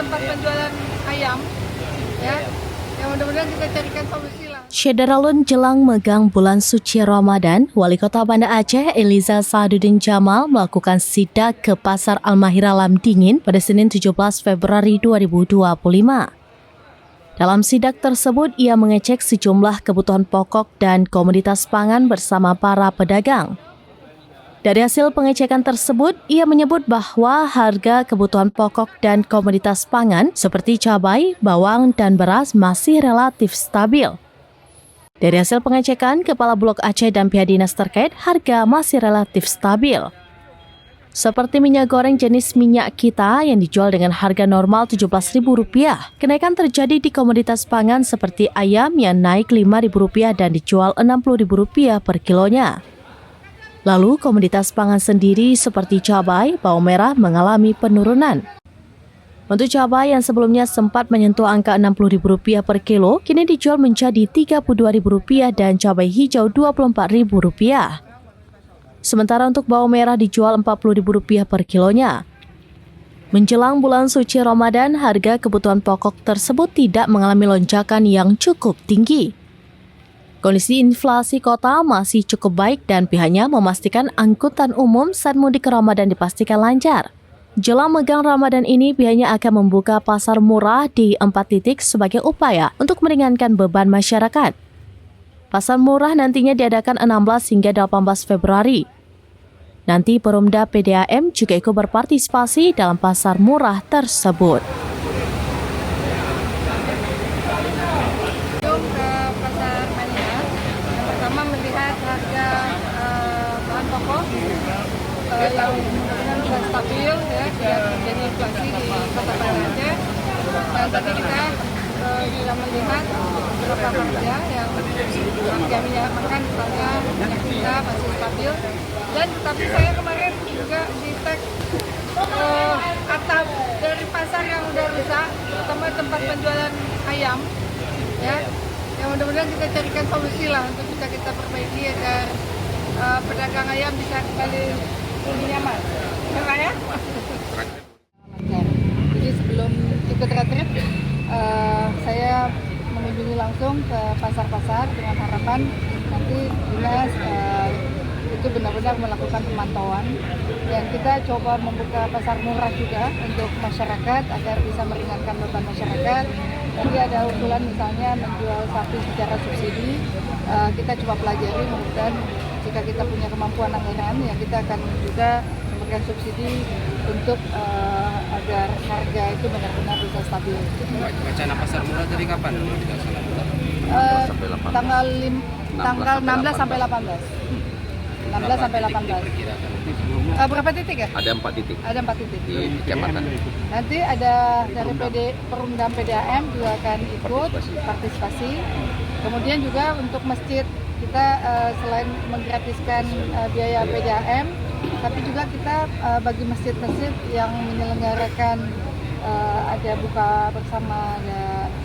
tempat penjualan ayam, ya. Yang mudah-mudahan kita carikan solusi lah. Syederalun jelang megang bulan suci Ramadan, Wali Kota Banda Aceh Eliza Sadudin Jamal melakukan sidak ke Pasar Al-Mahira Lam Dingin pada Senin 17 Februari 2025. Dalam sidak tersebut, ia mengecek sejumlah kebutuhan pokok dan komoditas pangan bersama para pedagang. Dari hasil pengecekan tersebut, ia menyebut bahwa harga kebutuhan pokok dan komoditas pangan seperti cabai, bawang, dan beras masih relatif stabil. Dari hasil pengecekan, Kepala Bulog Aceh dan pihak dinas terkait, harga masih relatif stabil. Seperti minyak goreng jenis minyak kita yang dijual dengan harga normal Rp17.000, kenaikan terjadi di komoditas pangan seperti ayam yang naik Rp5.000 dan dijual Rp60.000 per kilonya. Lalu komoditas pangan sendiri seperti cabai, bawang merah mengalami penurunan. Untuk cabai yang sebelumnya sempat menyentuh angka Rp60.000 per kilo, kini dijual menjadi Rp32.000 dan cabai hijau Rp24.000. Sementara untuk bawang merah dijual Rp40.000 per kilonya. Menjelang bulan suci Ramadan, harga kebutuhan pokok tersebut tidak mengalami lonjakan yang cukup tinggi. Kondisi inflasi kota masih cukup baik dan pihaknya memastikan angkutan umum saat mudik Ramadan dipastikan lancar. Jelang megang Ramadan ini, pihaknya akan membuka pasar murah di 4 titik sebagai upaya untuk meringankan beban masyarakat. Pasar murah nantinya diadakan 16 hingga 18 Februari. Nanti Perumda PDAM juga ikut berpartisipasi dalam pasar murah tersebut. Harga bahan pokok yang mudah-mudahan bisa stabil, ya, tidak terjadi inflasi di Kota Banda Aceh. Dan tadi kita sudah melihat beberapa harga yang harga minyak makan misalnya minyak kita masih stabil. Dan tetapi saya kemarin juga di tag atap dari pasar yang udah rusak, terutama tempat penjualan ayam, ya. Yang mudah-mudahan kita carikan solusi lah untuk bisa kita perbaiki agar pedagang ayam bisa kembali lebih nyaman. Ya? Jadi sebelum ikut road trip, saya mengunjungi langsung ke pasar-pasar dengan harapan nanti dinas itu benar-benar melakukan pemantauan, dan kita coba membuka pasar murah juga untuk masyarakat agar bisa meringankan beban masyarakat. Tadi ada usulan misalnya menjual sapi secara subsidi, kita coba pelajari, mudah-mudahan jika kita punya kemampuan anggaran ya kita akan juga memberikan subsidi untuk agar harga itu benar-benar bisa stabil. Wacana pasar murah dari kapan? Tanggal 16 sampai 18. 16 sampai 18. Berapa titik ya? Ada 4 titik. Ada 4 titik. Di kecamatan. Nanti ada dari Perumda PDAM juga akan ikut partisipasi. Kemudian juga untuk masjid kita selain menggratiskan biaya PDAM, tapi juga kita bagi masjid-masjid yang menyelenggarakan ada buka bersama,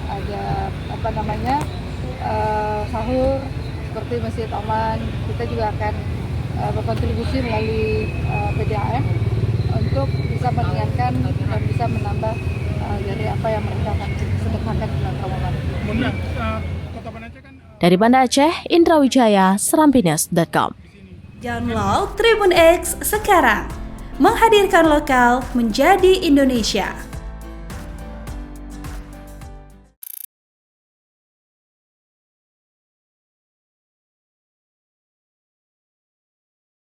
ada sahur seperti Masjid Aman, kita juga akan berkontribusi melalui PDAM untuk bisa meringankan dan bisa menambah dari apa yang mereka akan sedekahkan di bulan Ramadan. Dari Banda Aceh, Indra Wijaya, Serampinews.com. Download Tribun X sekarang, menghadirkan lokal menjadi Indonesia.